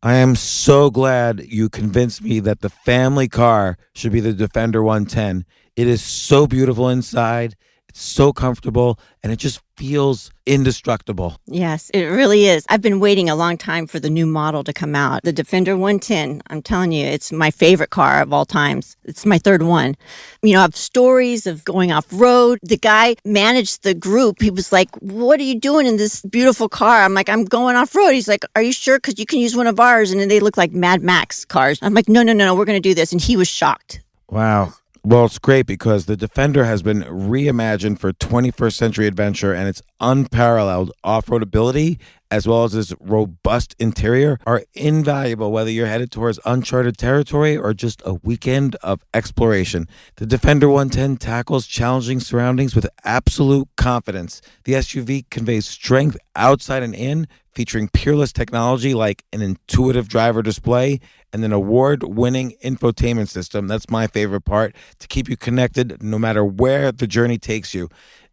I am so glad you convinced me that the family car should be the Defender 110. It is so beautiful inside. It's so comfortable and it just feels indestructible. Yes, it really is. I've been waiting a long time for the new model to come out. The Defender 110, I'm telling you, it's my favorite car of all times. It's my third one. You know, I have stories of going off road. The guy managed the group. He was like, "What are you doing in this beautiful car?" I'm like, "I'm going off road." He's like, "Are you sure? Because you can use one of ours." And then they look like Mad Max cars. I'm like, no, we're going to do this. And he was shocked. Wow. Well, it's great because the Defender has been reimagined for 21st century adventure, and its unparalleled off-road ability as well as its robust interior are invaluable whether you're headed towards uncharted territory or just a weekend of exploration. The Defender 110 tackles challenging surroundings with absolute confidence. The SUV conveys strength outside and in, featuring peerless technology like an intuitive driver display and an award-winning infotainment system. That's my favorite part, to keep you connected no matter where the journey takes you.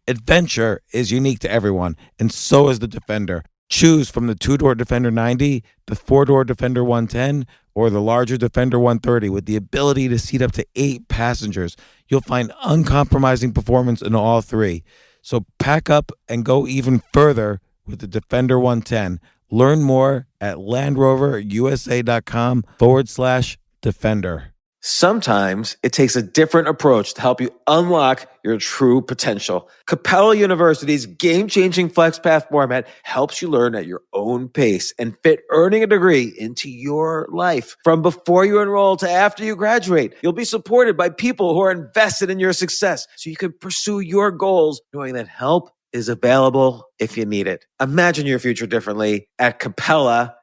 Adventure is unique to everyone, and so is the Defender. Choose from the two-door Defender 90, the four-door Defender 110, or the larger Defender 130 with the ability to seat up to 8 passengers. You'll find uncompromising performance in all three. So pack up and go even further with the Defender 110. Learn more at LandRoverUSA.com/Defender. Sometimes it takes a different approach to help you unlock your true potential. Capella University's game-changing FlexPath format helps you learn at your own pace and fit earning a degree into your life. From before you enroll to after you graduate, you'll be supported by people who are invested in your success so you can pursue your goals knowing that help is available if you need it. Imagine your future differently at capella.edu.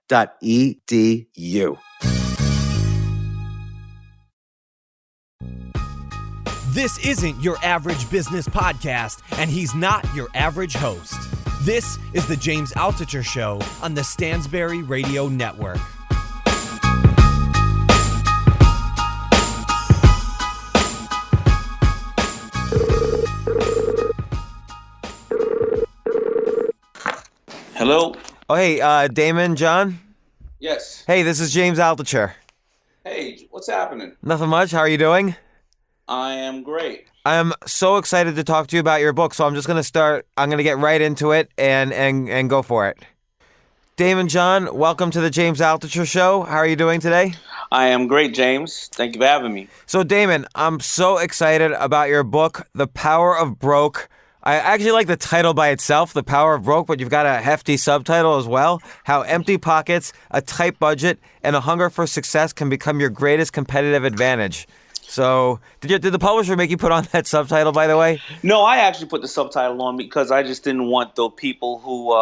This isn't your average business podcast, and he's not your average host. This is the James Altucher Show on the Stansberry Radio Network. Hello? Oh, hey, Daymond John? Yes. Hey, this is James Altucher. Hey, what's happening? Nothing much. How are you doing? I am great. I'm so excited to talk to you about your book, so I'm just going to start. I'm going to get right into it and go for it. Daymond John, welcome to the James Altucher Show. How are you doing today? I am great, James. Thank you for having me. So, Daymond, I'm so excited about your book, The Power of Broke. I actually like the title by itself, The Power of Broke, but you've got a hefty subtitle as well. How empty pockets, a tight budget, and a hunger for success can become your greatest competitive advantage. So, did the publisher make you put on that subtitle, by the way? No, I actually put the subtitle on because I just didn't want the people who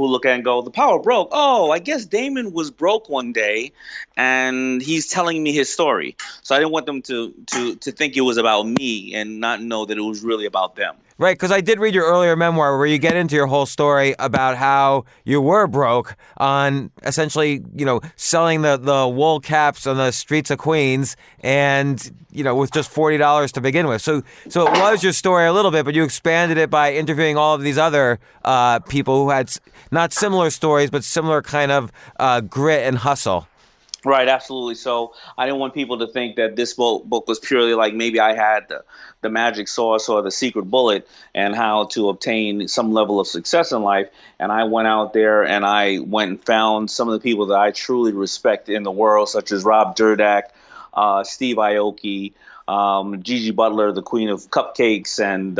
look at it and go, the power broke. Oh, I guess Daymond was broke one day, and he's telling me his story. So I didn't want them to think it was about me and not know that it was really about them. Right, because I did read your earlier memoir where you get into your whole story about how you were broke on essentially, selling the wool caps on the streets of Queens and, with just $40 to begin with. So it was your story a little bit, but you expanded it by interviewing all of these other people who had not similar stories, but similar kind of grit and hustle. Right, absolutely. So I didn't want people to think that this book was purely like maybe I had the magic sauce or the secret bullet and how to obtain some level of success in life. And I went out there and I went and found some of the people that I truly respect in the world, such as Rob Dyrdek, Steve Aoki, Gigi Butler, the queen of cupcakes, and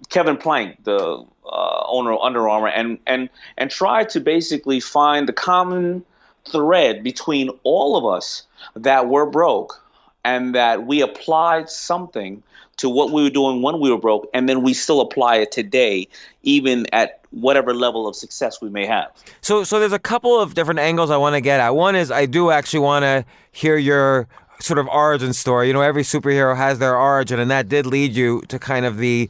Kevin Plank, the owner of Under Armour, and try to basically find the common thread between all of us that were broke and that we applied something to what we were doing when we were broke, and then we still apply it today, even at whatever level of success we may have. So there's a couple of different angles I want to get at. One is I do actually want to hear your sort of origin story. Every superhero has their origin, and that did lead you to kind of the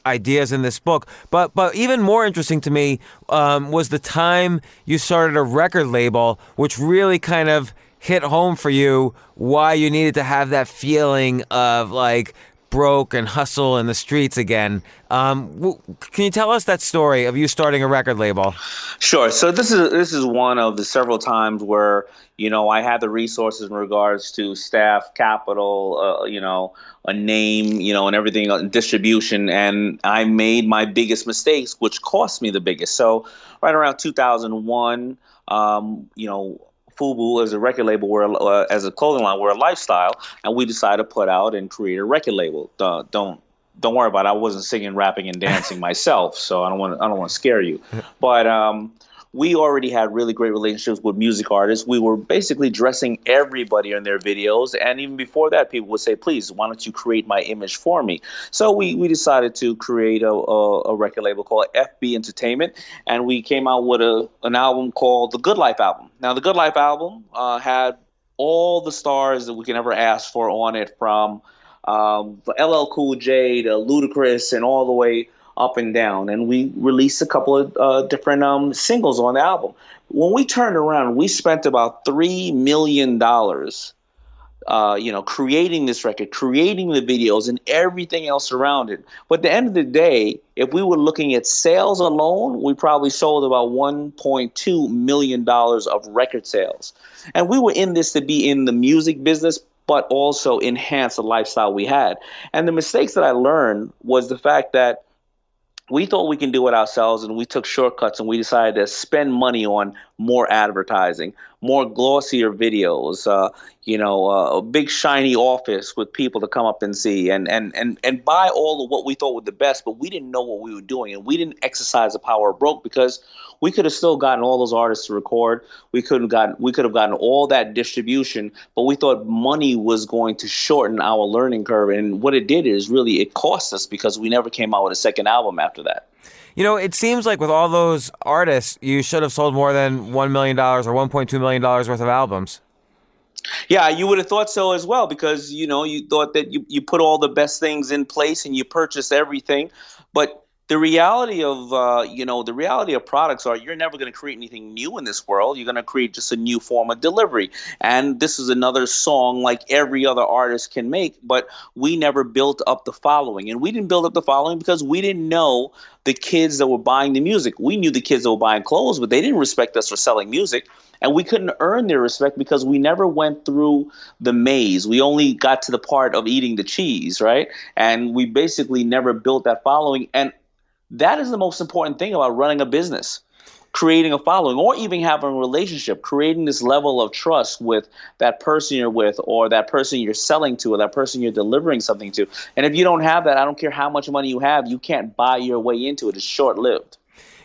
ideas in this book. But even more interesting to me was the time you started a record label, which really kind of hit home for you why you needed to have that feeling of like broke and hustle in the streets again. Can you tell us that story of you starting a record label? Sure. So this is one of the several times where, I had the resources in regards to staff, capital, a name, and everything, distribution, and I made my biggest mistakes, which cost me the biggest. So right around 2001, FUBU as a record label, as a clothing line, we're a lifestyle, and we decided to put out and create a record label. Don't worry about it. I wasn't singing, rapping, and dancing myself, so I don't want to scare you. But we already had really great relationships with music artists. We were basically dressing everybody in their videos, and even before that, people would say, "Please, why don't you create my image for me?" So we decided to create a record label called FB Entertainment, and we came out with an album called The Good Life album. Now, The Good Life album had all the stars that we can ever ask for on it, from LL Cool J to Ludacris and all the way up and down. And we released a couple of different singles on the album. When we turned around, we spent about $3 million, creating this record, creating the videos and everything else around it. But at the end of the day, if we were looking at sales alone, we probably sold about $1.2 million of record sales. And we were in this to be in the music business, but also enhance the lifestyle we had. And the mistakes that I learned was the fact that we thought we can do it ourselves, and we took shortcuts, and we decided to spend money on more advertising, more glossier videos, a big shiny office with people to come up and see, and buy all of what we thought were the best, but we didn't know what we were doing, and we didn't exercise the power of broke, because we could have still gotten all those artists to record. We could have gotten all that distribution, but we thought money was going to shorten our learning curve. And what it did is really it cost us, because we never came out with a second album after that. It seems like with all those artists, you should have sold more than $1 million or $1.2 million worth of albums. Yeah, you would have thought so as well, because, you thought that you put all the best things in place and you purchased everything. But the reality of products are you're never going to create anything new in this world. You're going to create just a new form of delivery. And this is another song like every other artist can make, but we never built up the following. And we didn't build up the following because we didn't know the kids that were buying the music. We knew the kids that were buying clothes, but they didn't respect us for selling music. And we couldn't earn their respect because we never went through the maze. We only got to the part of eating the cheese, right? And we basically never built that following. And that is the most important thing about running a business, creating a following, or even having a relationship, creating this level of trust with that person you're with, or that person you're selling to, or that person you're delivering something to. And if you don't have that, I don't care how much money you have, you can't buy your way into it. It's short-lived.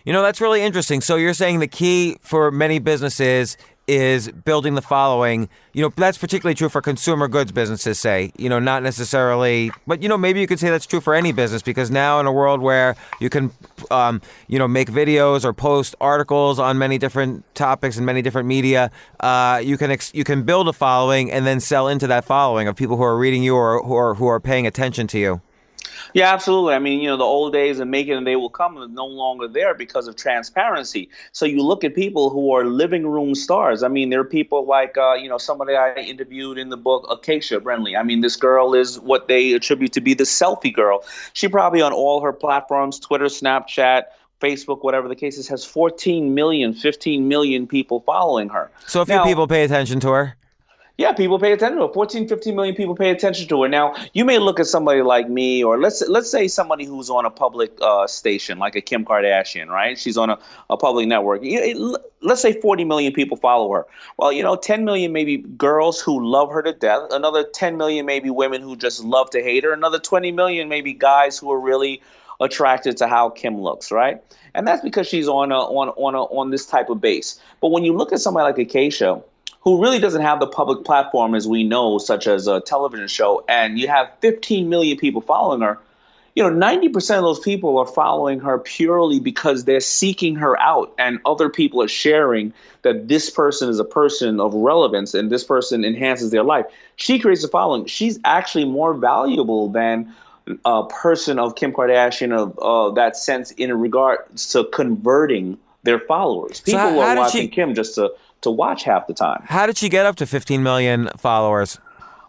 That's really interesting. So you're saying the key for many businesses is building the following. That's particularly true for consumer goods businesses, say, not necessarily, but, maybe you could say that's true for any business, because now in a world where you can, make videos or post articles on many different topics and many different media, you can build a following and then sell into that following of people who are reading you or who are paying attention to you. Yeah, absolutely. I mean, the old days of making and they will come are no longer there because of transparency. So you look at people who are living room stars. I mean, there are people like, somebody I interviewed in the book, Acacia Brentley. I mean, this girl is what they attribute to be the selfie girl. She probably on all her platforms, Twitter, Snapchat, Facebook, whatever the case is, has 14 million, 15 million people following her. So a few people pay attention to her. Yeah, people pay attention to her. 14, 15 million people pay attention to her. Now, you may look at somebody like me, or let's say somebody who's on a public station, like a Kim Kardashian, right? She's on a public network. Let's say 40 million people follow her. Well, 10 million maybe girls who love her to death. Another 10 million maybe women who just love to hate her. Another 20 million maybe guys who are really attracted to how Kim looks, right? And that's because she's on this type of base. But when you look at somebody like Acacia, who really doesn't have the public platform as we know, such as a television show, and you have 15 million people following her, 90% of those people are following her purely because they're seeking her out, and other people are sharing that this person is a person of relevance and this person enhances their life. She creates a following. She's actually more valuable than a person of Kim Kardashian of that sense in regards to converting their followers. People are watching Kim just to watch half the time. How did she get up to 15 million followers?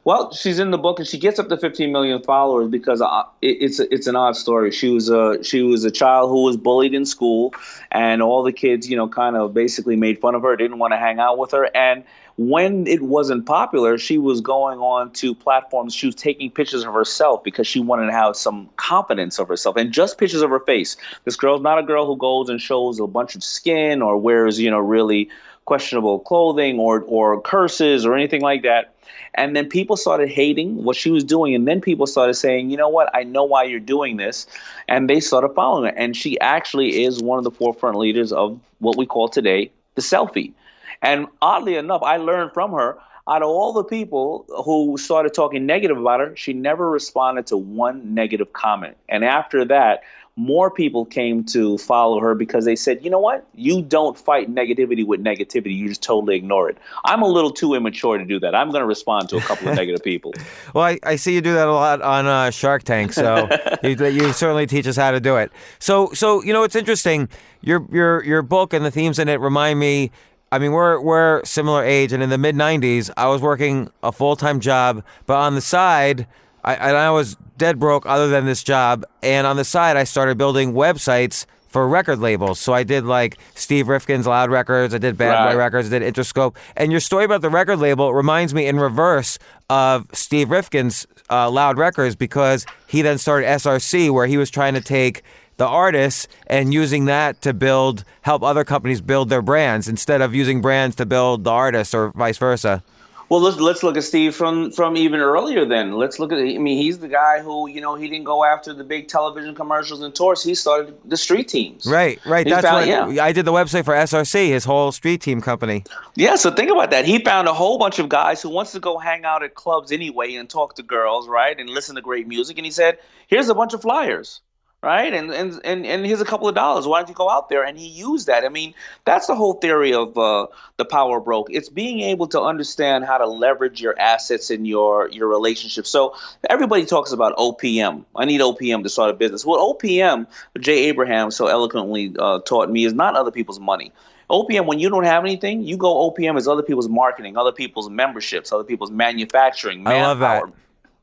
Well, she's in the book, and she gets up to 15 million followers because it's an odd story. She was a child who was bullied in school, and all the kids, kind of basically made fun of her, didn't want to hang out with her. And when it wasn't popular, she was going on to platforms. She was taking pictures of herself because she wanted to have some confidence of herself, and just pictures of her face. This girl's not a girl who goes and shows a bunch of skin or wears, really questionable clothing or curses or anything like that. And then people started hating what she was doing. And then people started saying, you know what, I know why you're doing this. And they started following her. And she actually is one of the forefront leaders of what we call today the selfie. And oddly enough, I learned from her, out of all the people who started talking negative about her, she never responded to one negative comment. And after that, more people came to follow her because they said, you know what? You don't fight negativity with negativity. You just totally ignore it. I'm a little too immature to do that. I'm going to respond to a couple of negative people. Well, I see you do that a lot on Shark Tank, so you certainly teach us how to do it. So it's interesting. Your book and the themes in it remind me. I mean, we're similar age, and in the mid-'90s, I was working a full-time job, but on the side, I was dead broke other than this job, and on the side, I started building websites for record labels. So I did like Steve Rifkin's Loud Records, I did Bad Boy Records, I did Interscope, and your story about the record label reminds me in reverse of Steve Rifkin's Loud Records, because he then started SRC, where he was trying to take the artists and using that to help other companies build their brands instead of using brands to build the artists, or vice versa. Well, let's look at Steve from even earlier then. Let's look at, he's the guy who, he didn't go after the big television commercials and tours. He started the street teams. Right. That's I did the website for SRC, his whole street team company. Yeah, so think about that. He found a whole bunch of guys who wants to go hang out at clubs anyway and talk to girls, right, and listen to great music. And he said, here's a bunch of flyers. Right. And here's a couple of dollars. Why don't you go out there? And he used that. I mean, that's the whole theory of the power broke. It's being able to understand how to leverage your assets in your relationship. So everybody talks about OPM. I need OPM to start a business. Well, OPM, Jay Abraham so eloquently taught me, is not other people's money. OPM, when you don't have anything, you go OPM is other people's marketing, other people's memberships, other people's manufacturing, manpower, I love that.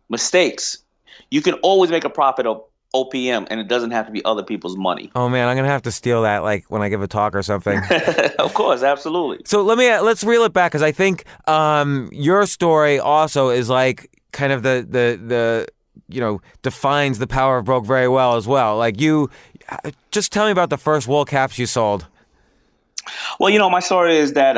Mistakes. You can always make a profit of OPM, and it doesn't have to be other people's money. Oh man, I'm gonna have to steal that, like when I give a talk or something. Of course, absolutely. So let's reel it back, because I think your story also is like kind of the defines the power of broke very well as well. Like, you just tell me about the first wool caps you sold. Well, my story is that,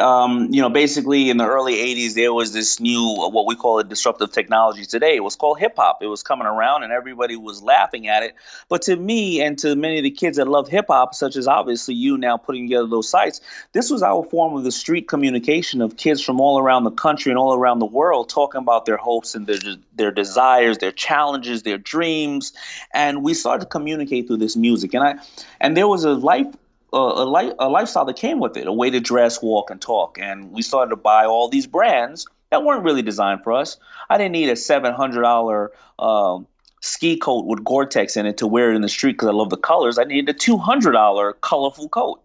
basically in the early 80s, there was this new, what we call a disruptive technology today. It was called hip hop. It was coming around and everybody was laughing at it. But to me and to many of the kids that love hip hop, such as obviously you now putting together those sites, this was our form of the street communication of kids from all around the country and all around the world talking about their hopes and their desires, their challenges, their dreams. And we started to communicate through this music. And there was a lifestyle that came with it, a way to dress, walk, and talk. And we started to buy all these brands that weren't really designed for us. I didn't need a $700 ski coat with Gore-Tex in it to wear it in the street because I love the colors. I needed a $200 colorful coat.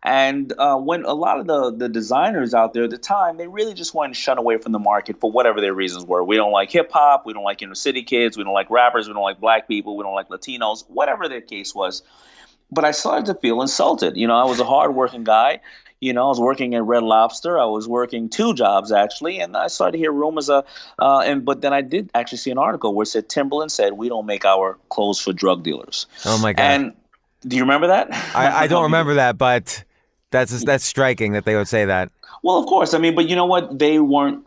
And when a lot of the designers out there at the time, they really just wanted to shun away from the market for whatever their reasons were. We don't like hip hop. We don't like inner city kids. We don't like rappers. We don't like black people. We don't like Latinos, whatever their case was. But I started to feel insulted. I was a hardworking guy. I was working at Red Lobster. I was working 2 jobs, actually. And I started to hear rumors but then I did actually see an article where it said Timberland said, we don't make our clothes for drug dealers. Oh, my God. And do you remember that? I don't remember that, but that's striking that they would say that. Well, of course. But you know what? They weren't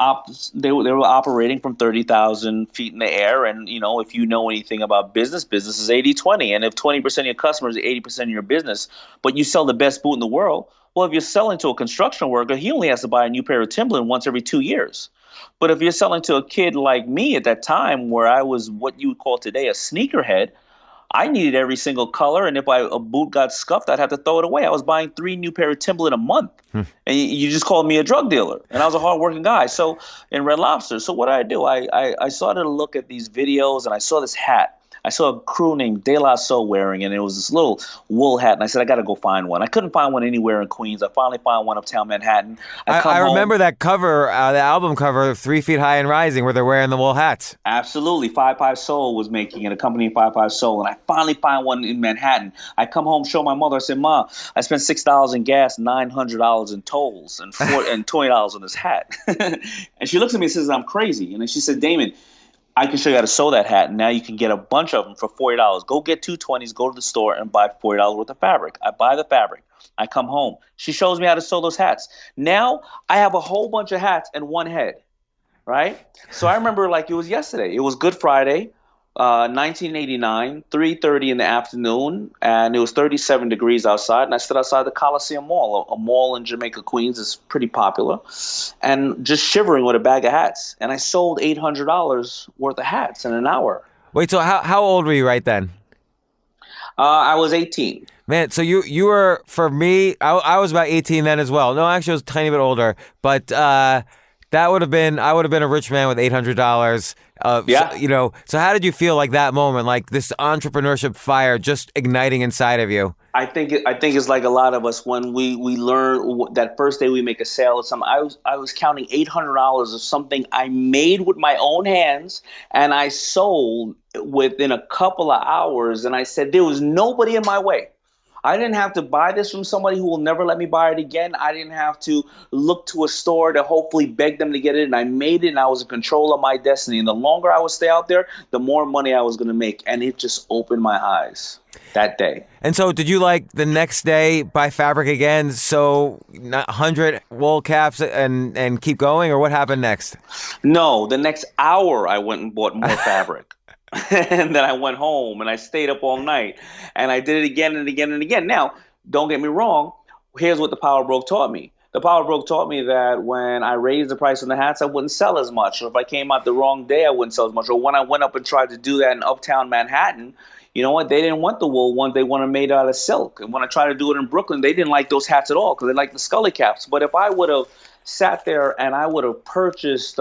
they were operating from 30,000 feet in the air. And, if you know anything about business is 80-20. And if 20% of your customers are 80% of your business, but you sell the best boot in the world, well, if you're selling to a construction worker, he only has to buy a new pair of Timberland once every 2 years. But if you're selling to a kid like me at that time, where I was what you would call today a sneakerhead, I needed every single color, and if a boot got scuffed, I'd have to throw it away. I was buying 3 new pair of Timberland a month, and you just called me a drug dealer, and I was a hardworking guy. So in Red Lobster, so what did I do? I started to look at these videos, and I saw this hat. I saw a crew named De La Soul wearing it, and it was this little wool hat, and I said, I got to go find one. I couldn't find one anywhere in Queens. I finally found one uptown Manhattan. I remember that cover, the album cover, 3 Feet High and Rising, where they're wearing the wool hats. Absolutely. 5-5 Soul was making it, a company 5-5 Soul, and I finally find one in Manhattan. I come home, show my mother. I said, Ma, I spent $6 in gas, $900 in tolls, and $20 on this hat. And she looks at me and says, I'm crazy. And then she said, Daymond, I can show you how to sew that hat, and now you can get a bunch of them for $40. Go get 220s, go to the store, and buy $40 worth of fabric. I buy the fabric. I come home. She shows me how to sew those hats. Now I have a whole bunch of hats and one head, right? So I remember like it was yesterday. It was Good Friday, 1989, 3:30 in the afternoon, and it was 37 degrees outside, and I stood outside the Colosseum Mall, a mall in Jamaica, Queens. It's pretty popular, and just shivering with a bag of hats. And I sold $800 worth of hats in an hour. Wait, so how old were you right then? I was 18. Man, so you were, for me, I was about 18 then as well. No, actually I was a tiny bit older, but I would have been a rich man with $800. Yeah. So how did you feel like that moment, like this entrepreneurship fire just igniting inside of you? I think it's like a lot of us when we learn that first day we make a sale of something. I was counting $800 of something I made with my own hands, and I sold within a couple of hours. And I said there was nobody in my way. I didn't have to buy this from somebody who will never let me buy it again. I didn't have to look to a store to hopefully beg them to get it. And I made it, and I was in control of my destiny. And the longer I would stay out there, the more money I was going to make. And it just opened my eyes that day. And so did you, like, the next day buy fabric again, so 100 wool caps and keep going? Or what happened next? No, the next hour I went and bought more fabric. And then I went home and I stayed up all night and I did it again and again and again. Now, don't get me wrong. Here's what the Power Broke taught me. The Power Broke taught me that when I raised the price on the hats, I wouldn't sell as much. Or if I came out the wrong day, I wouldn't sell as much. Or when I went up and tried to do that in uptown Manhattan, you know what? They didn't want the wool ones. They wanted made out of silk. And when I tried to do it in Brooklyn, they didn't like those hats at all because they liked the Scully caps. But if I would have sat there and I would have purchased,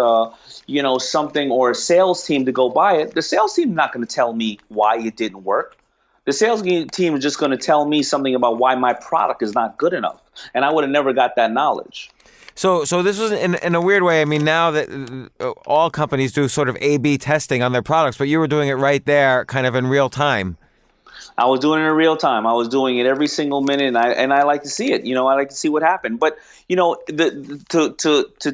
something or a sales team to go buy it, the sales team is not going to tell me why it didn't work. The sales team is just going to tell me something about why my product is not good enough. And I would have never got that knowledge. So this was in a weird way. I mean, now that all companies do sort of A/B testing on their products, but you were doing it right there kind of in real time. I was doing it in real time. I was doing it every single minute, and I like to see it. I like to see what happened. But to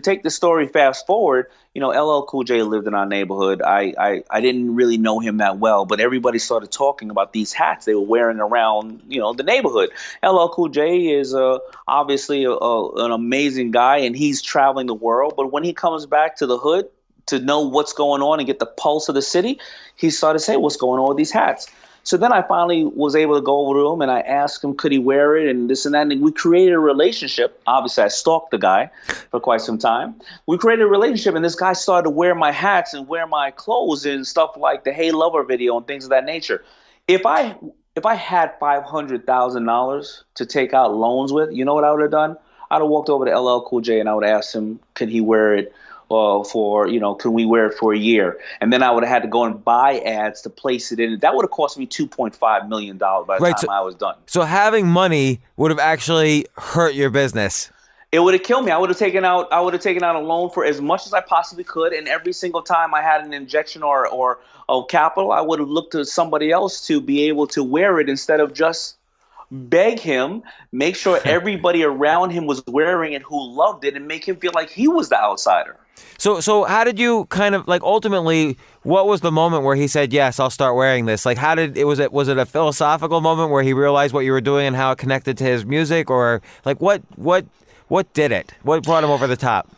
take the story fast forward, LL Cool J lived in our neighborhood. I didn't really know him that well, but everybody started talking about these hats they were wearing around the neighborhood. LL Cool J is obviously an amazing guy, and he's traveling the world. But when he comes back to the hood to know what's going on and get the pulse of the city, he started to say, "What's going on with these hats?" So then I finally was able to go over to him and I asked him, could he wear it and this and that. And we created a relationship. Obviously, I stalked the guy for quite some time. We created a relationship and this guy started to wear my hats and wear my clothes and stuff like the Hey Lover video and things of that nature. If I had $500,000 to take out loans with, you know what I would have done? I'd have walked over to LL Cool J and I would ask him, could he wear it? Can we wear it for a year? And then I would have had to go and buy ads to place it in. That would have cost me $2.5 million by the time I was done. So having money would have actually hurt your business. It would have killed me. I would have taken out a loan for as much as I possibly could. And every single time I had an injection or capital, I would have looked to somebody else to be able to wear it instead of just beg him, make sure everybody around him was wearing it who loved it and make him feel like he was the outsider. So how did you kind of like ultimately, what was the moment where he said, yes, I'll start wearing this? Like was it a philosophical moment where he realized what you were doing and how it connected to his music, or like what did it? What brought him over the top?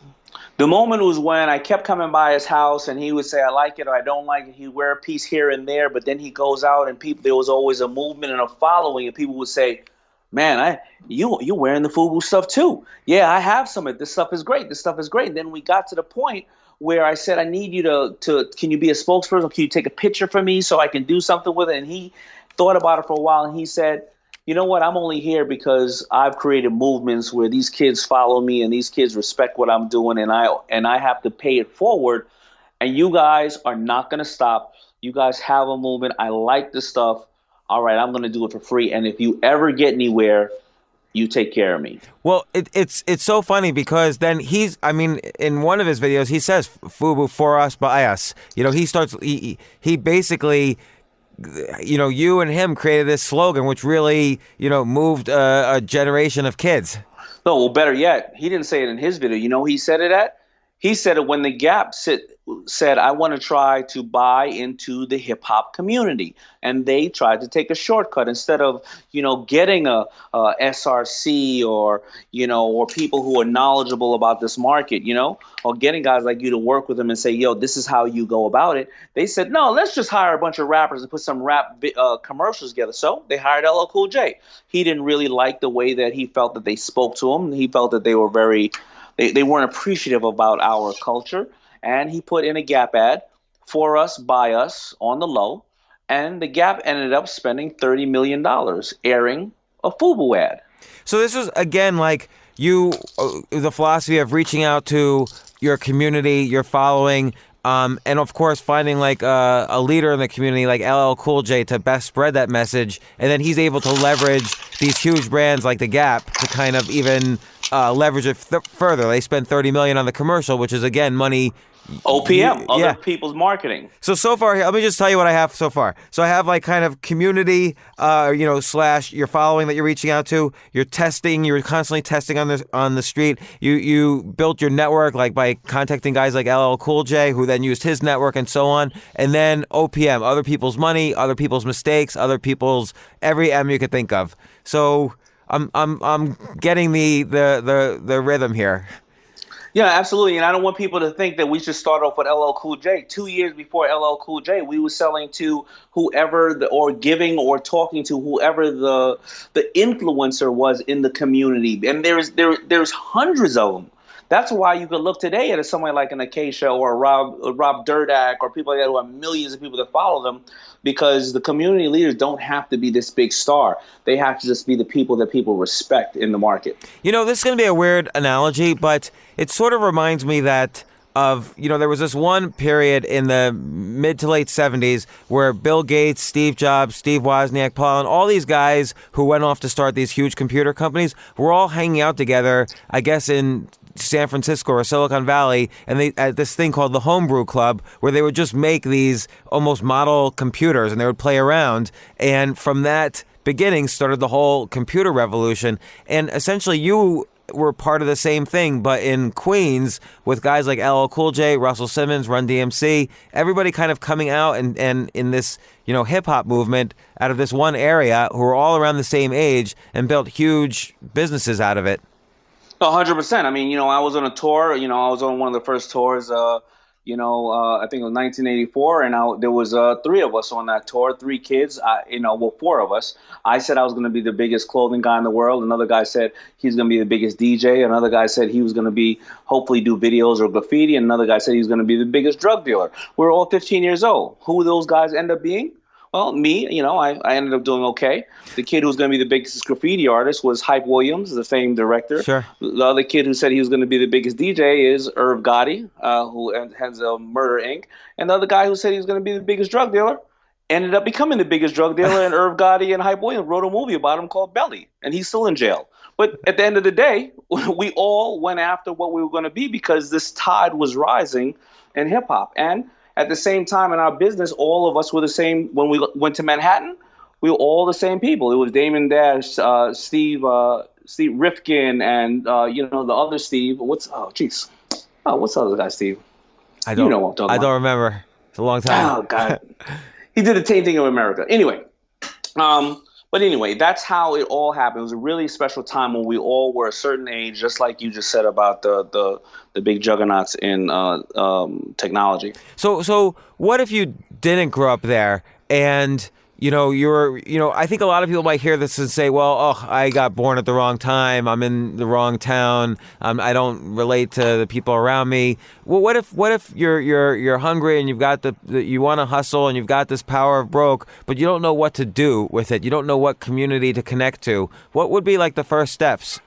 The moment was when I kept coming by his house and he would say, I like it or I don't like it. He'd wear a piece here and there, but then he goes out and there was always a movement and a following, and people would say, man, you're wearing the FUBU stuff too. Yeah, I have some of it. This stuff is great. This stuff is great. And then we got to the point where I said, I need you to can you be a spokesperson? Can you take a picture for me so I can do something with it? And he thought about it for a while and he said, you know what? I'm only here because I've created movements where these kids follow me and these kids respect what I'm doing, and I have to pay it forward. And you guys are not going to stop. You guys have a movement. I like the stuff. All right, I'm going to do it for free. And if you ever get anywhere, you take care of me. Well, it's so funny because then in one of his videos, he says FUBU, for us, by us. He basically, you and him created this slogan, which really, moved a generation of kids. No, well, better yet, he didn't say it in his video. You know who he said it at? He said it when the Gap said, I want to try to buy into the hip hop community. And they tried to take a shortcut instead of, getting a SRC or people who are knowledgeable about this market, or getting guys like you to work with them and say, yo, this is how you go about it. They said, no, let's just hire a bunch of rappers and put some rap commercials together. So they hired LL Cool J. He didn't really like the way that he felt that they spoke to him. He felt that they were they weren't appreciative about our culture. And he put in a Gap ad, for us, by us, on the low. And the Gap ended up spending $30 million airing a FUBU ad. So this was, again, like the philosophy of reaching out to your community, your following, and of course finding like a leader in the community like LL Cool J to best spread that message. And then he's able to leverage these huge brands like the Gap to kind of even leverage it further. They spent $30 million on the commercial, which is, again, money. OPM, other people's marketing. So far, let me just tell you what I have so far. So I have like kind of community, / your following that you're reaching out to. You're testing. You're constantly testing on the street. You built your network like by contacting guys like LL Cool J, who then used his network and so on. And then OPM, other people's money, other people's mistakes, other people's every M you could think of. So I'm getting the rhythm here. Yeah, absolutely. And I don't want people to think that we should start off with LL Cool J. 2 years before LL Cool J, we were selling to whoever or giving or talking to whoever the influencer was in the community. And there's hundreds of them. That's why you could look today at someone like an Acacia or a Rob Durdak or people like that who have millions of people that follow them, because the community leaders don't have to be this big star. They have to just be the people that people respect in the market. This is going to be a weird analogy, but it sort of reminds me that of, there was this one period in the mid to late 70s where Bill Gates, Steve Jobs, Steve Wozniak, Paul, and all these guys who went off to start these huge computer companies were all hanging out together, I guess, in San Francisco or Silicon Valley, and they at this thing called the Homebrew Club, where they would just make these almost model computers and they would play around. And from that beginning started the whole computer revolution. And essentially you were part of the same thing, but in Queens with guys like LL Cool J, Russell Simmons, Run DMC, everybody kind of coming out and in this, hip hop movement out of this one area who were all around the same age and built huge businesses out of it. 100%. I mean, I was on a tour. I was on one of the first tours. I think it was 1984, and there was 3 of us on that tour, 3 kids. 4 of us. I said I was going to be the biggest clothing guy in the world. Another guy said he's going to be the biggest DJ. Another guy said he was going to hopefully do videos or graffiti. And another guy said he was going to be the biggest drug dealer. We were all 15 years old. Who those guys end up being? Well, me, I ended up doing okay. The kid who was going to be the biggest graffiti artist was Hype Williams, the famed director. Sure. The other kid who said he was going to be the biggest DJ is Irv Gotti, who has Murder Inc. And the other guy who said he was going to be the biggest drug dealer ended up becoming the biggest drug dealer. And Irv Gotti and Hype Williams wrote a movie about him called Belly, and he's still in jail. But at the end of the day, we all went after what we were going to be because this tide was rising in hip hop. And at the same time in our business, all of us were the same. When we went to Manhattan, we were all the same people. It was Daymond Dash, Steve Rifkin, and the other Steve. What's the other guy, Steve? I don't know what I'm talking about. I don't remember. It's a long time. Oh God, he did the same thing in America. Anyway, but anyway, that's how it all happened. It was a really special time when we all were a certain age, just like you just said about the big juggernauts in technology. So what if you didn't grow up there and I think a lot of people might hear this and say, well, I got born at the wrong time. I'm in the wrong town. I don't relate to the people around me. Well, what if you're hungry and you've got you want to hustle and you've got this power of broke, but you don't know what to do with it. You don't know what community to connect to. What would be like the first steps?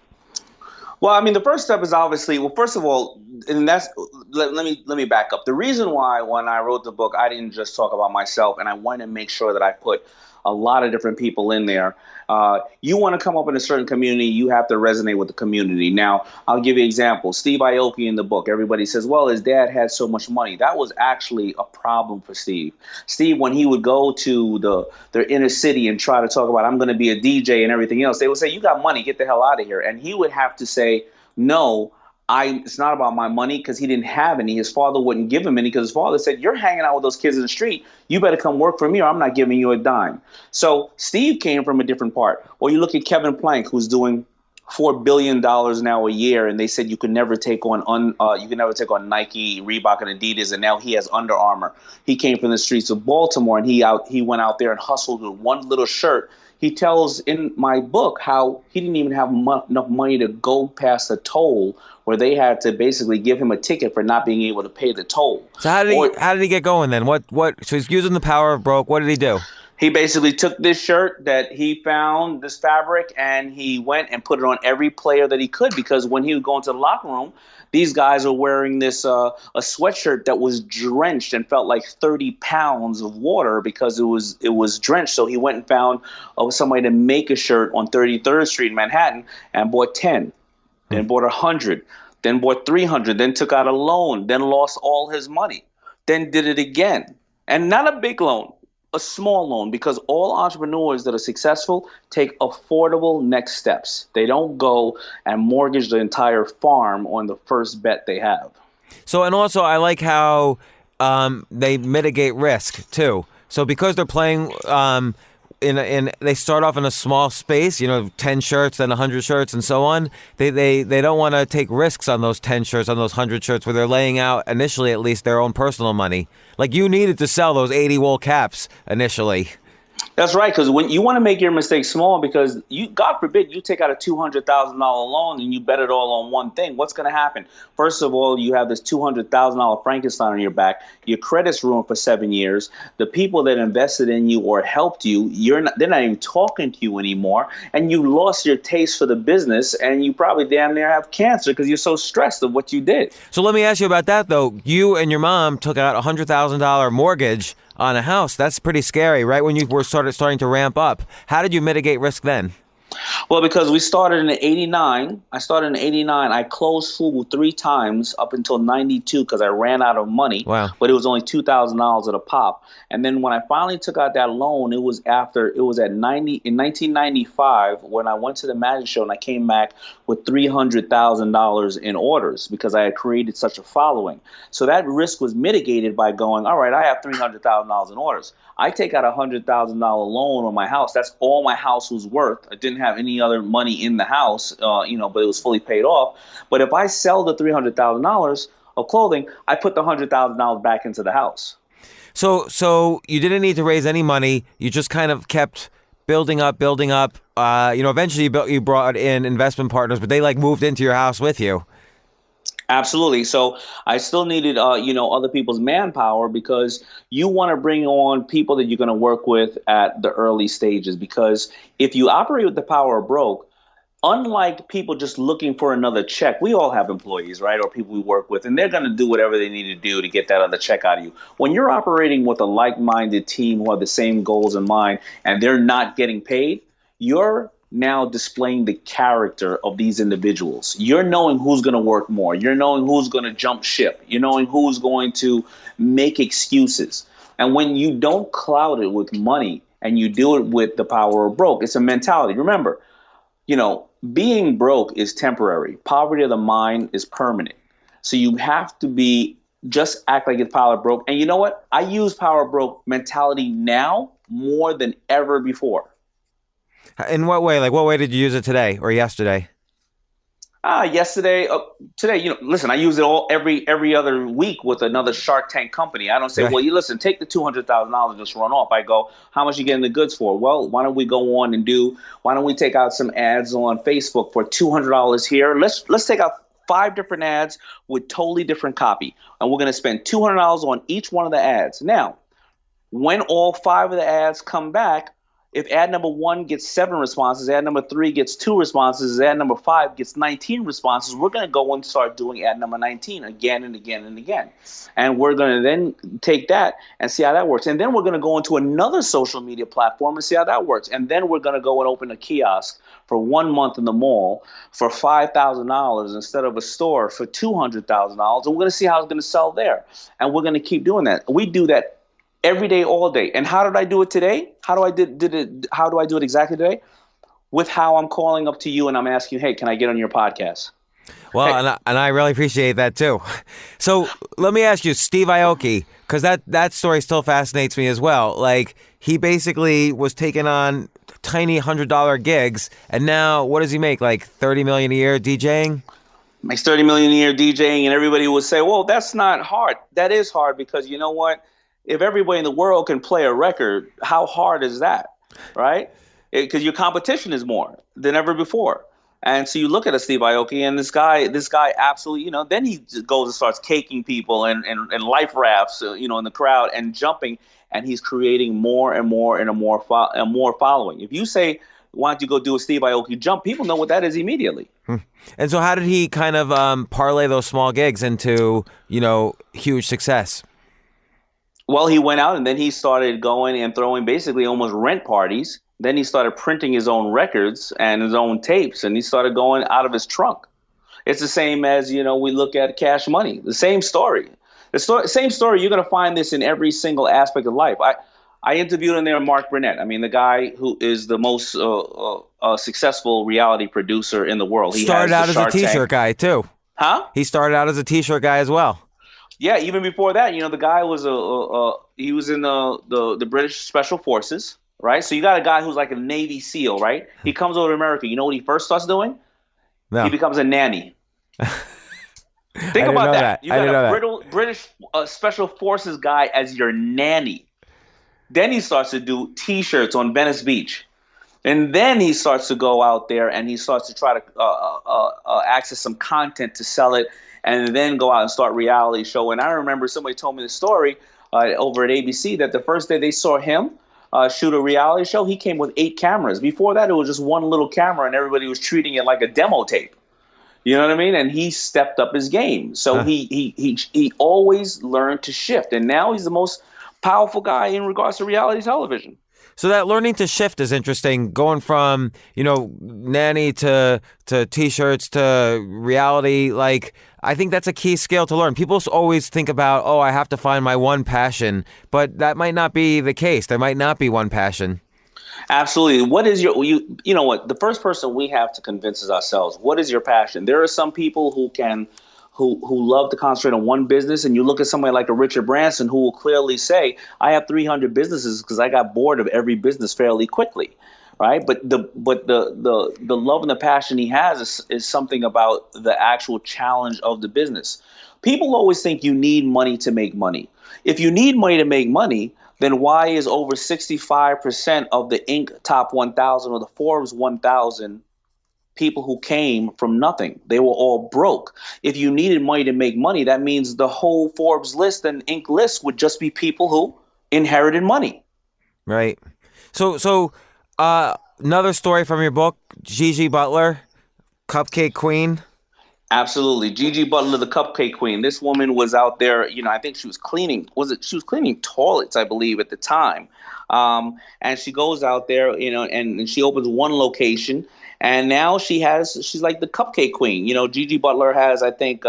Well, I mean, the first step is obviously, well, first of all, and that's let me back up. The reason why when I wrote the book, I didn't just talk about myself, and I wanted to make sure that I put a lot of different people in there. You want to come up in a certain community, you have to resonate with the community. Now, I'll give you an example. Steve Aoki in the book, everybody says, well, his dad had so much money. That was actually a problem for Steve. Steve, when he would go to their inner city and try to talk about, I'm going to be a DJ and everything else, they would say, you got money, get the hell out of here. And he would have to say, no, it's not about my money, because he didn't have any. His father wouldn't give him any because his father said, you're hanging out with those kids in the street. You better come work for me or I'm not giving you a dime. So Steve came from a different part. Or you look at Kevin Plank, who's doing $4 billion now a year, and they said you could never take on Nike, Reebok, and Adidas, and now he has Under Armour. He came from the streets of Baltimore, and he went out there and hustled with one little shirt. He tells in my book how he didn't even have enough money to go past the toll, where they had to basically give him a ticket for not being able to pay the toll. So how did he get going then? What? So he's using the power of broke. What did he do? He basically took this shirt that he found, this fabric, and he went and put it on every player that he could, because when he would go into the locker room, these guys are wearing this a sweatshirt that was drenched and felt like 30 pounds of water because it was drenched. So he went and found somebody to make a shirt on 33rd Street in Manhattan and bought 10, then bought 100, then bought 300, then took out a loan, then lost all his money, then did it again. And not a big loan, a small loan, because all entrepreneurs that are successful take affordable next steps. They don't go and mortgage the entire farm on the first bet they have. So, and also I like how they mitigate risk too. So because they're playing they start off in a small space, 10 shirts, then 100 shirts, and so on. They don't want to take risks on those 10 shirts, on those 100 shirts, where they're laying out initially at least their own personal money. Like you needed to sell those 80 wool caps initially. That's right, because when you want to make your mistake small, because God forbid, you take out a $200,000 loan and you bet it all on one thing. What's going to happen? First of all, you have this $200,000 Frankenstein on your back. Your credit's ruined for 7 years. The people that invested in you or helped you, they're not even talking to you anymore, and you lost your taste for the business, and you probably damn near have cancer because you're so stressed of what you did. So let me ask you about that though. You and your mom took out a $100,000 mortgage on a house. That's pretty scary, right? When you were starting to ramp up. How did you mitigate risk then? Well, because we started in 89. I started in 89. I closed FUBU 3 times up until 92 because I ran out of money. Wow. But it was only $2,000 at a pop. And then when I finally took out that loan, it was in 1995 when I went to the magic show and I came back with $300,000 in orders because I had created such a following. So that risk was mitigated by going, all right, I have $300,000 in orders. I take out a $100,000 loan on my house. That's all my house was worth. I didn't have any other money in the house, but it was fully paid off. But if I sell the $300,000 of clothing, I put the $100,000 back into the house. So you didn't need to raise any money. You just kind of kept building up. Eventually you brought in investment partners, but they moved into your house with you. Absolutely. So I still needed, other people's manpower because you want to bring on people that you're going to work with at the early stages. Because if you operate with the power of broke, unlike people just looking for another check, we all have employees, right? Or people we work with, and they're going to do whatever they need to do to get that other check out of you. When you're operating with a like-minded team who have the same goals in mind and they're not getting paid, you're now displaying the character of these individuals. You're knowing who's going to work more. You're knowing who's going to jump ship. You're knowing who's going to make excuses. And when you don't cloud it with money and you do it with the power of broke, it's a mentality. Remember, being broke is temporary. Poverty of the mind is permanent. So you have to just act like it's power of broke. And you know what? I use power of broke mentality now more than ever before. In what way? What way did you use it today or yesterday? Today, listen, I use it every other week with another Shark Tank company. I don't say, well, listen, take the $200,000 and just run off. I go, how much are you getting the goods for? Well, why don't we go on why don't we take out some ads on Facebook for $200 here? Let's take out 5 different ads with totally different copy. And we're going to spend $200 on each one of the ads. Now, when all 5 of the ads come back, if ad number 1 gets 7 responses, ad number 3 gets 2 responses, ad number 5 gets 19 responses, we're going to go and start doing ad number 19 again and again and again. And we're going to then take that and see how that works. And then we're going to go into another social media platform and see how that works. And then we're going to go and open a kiosk for 1 month in the mall for $5,000 instead of a store for $200,000. And we're going to see how it's going to sell there. And we're going to keep doing that. We do that every day, all day. And how did I do it today? How do I do it exactly today? With how I'm calling up to you and I'm asking you, hey, can I get on your podcast? Well, Hey. and I really appreciate that too. So let me ask you, Steve Aoki, because that story still fascinates me as well. Like, he basically was taking on tiny $100 gigs, and now what does he make? Like $30 million a year DJing? Makes $30 million a year DJing, and everybody would say, well, that's not hard. That is hard, because you know what? If everybody in the world can play a record, how hard is that, right? Because your competition is more than ever before. And so you look at a Steve Aoki, and this guy absolutely, then he goes and starts caking people and life rafts, in the crowd and jumping, and he's creating more and more and more following. If you say, why don't you go do a Steve Aoki jump, people know what that is immediately. And so how did he kind of parlay those small gigs into, huge success? Well, he went out and then he started going and throwing basically almost rent parties. Then he started printing his own records and his own tapes, and he started going out of his trunk. It's the same as, we look at Cash Money, the same story. Same story. You're going to find this in every single aspect of life. I interviewed in there Mark Burnett. I mean, the guy who is the most successful reality producer in the world. He started out as a Shark Tank. T-shirt guy too. Huh? He started out as a T-shirt guy as well. Yeah, even before that, the guy was he was in the British Special Forces, right? So you got a guy who's like a Navy SEAL, right? He comes over to America. You know what he first starts doing? No. He becomes a nanny. Think about that. You got a British Special Forces guy as your nanny. Then he starts to do T-shirts on Venice Beach. And then he starts to go out there and he starts to try to access some content to sell it, and then go out and start reality show. And I remember somebody told me the story over at ABC that the first day they saw him shoot a reality show, he came with 8 cameras. Before that, it was just one little camera, and everybody was treating it like a demo tape. You know what I mean? And he stepped up his game. So he always learned to shift, and now he's the most powerful guy in regards to reality television. So that learning to shift is interesting, going from, nanny to T-shirts to reality. Like, I think that's a key skill to learn. People always think about, I have to find my one passion, but that might not be the case. There might not be one passion. Absolutely. What is you know what? The first person we have to convince is ourselves. What is your passion? There are some people who love to concentrate on one business, and you look at somebody like a Richard Branson who will clearly say, I have 300 businesses because I got bored of every business fairly quickly, right? But the love and the passion he has is something about the actual challenge of the business. People always think you need money to make money. If you need money to make money, then why is over 65% of the Inc. Top 1,000 or the Forbes 1,000 people who came from nothing? They were all broke. If you needed money to make money, that means the whole Forbes list and Inc. list would just be people who inherited money. Right. So another story from your book, Gigi Butler, Cupcake Queen. Absolutely. Gigi Butler, the Cupcake Queen. This woman was out there, I think she was cleaning, she was cleaning toilets, I believe, at the time. And she goes out there, and she opens one location. And now she's like the Cupcake Queen. Gigi Butler has, I think,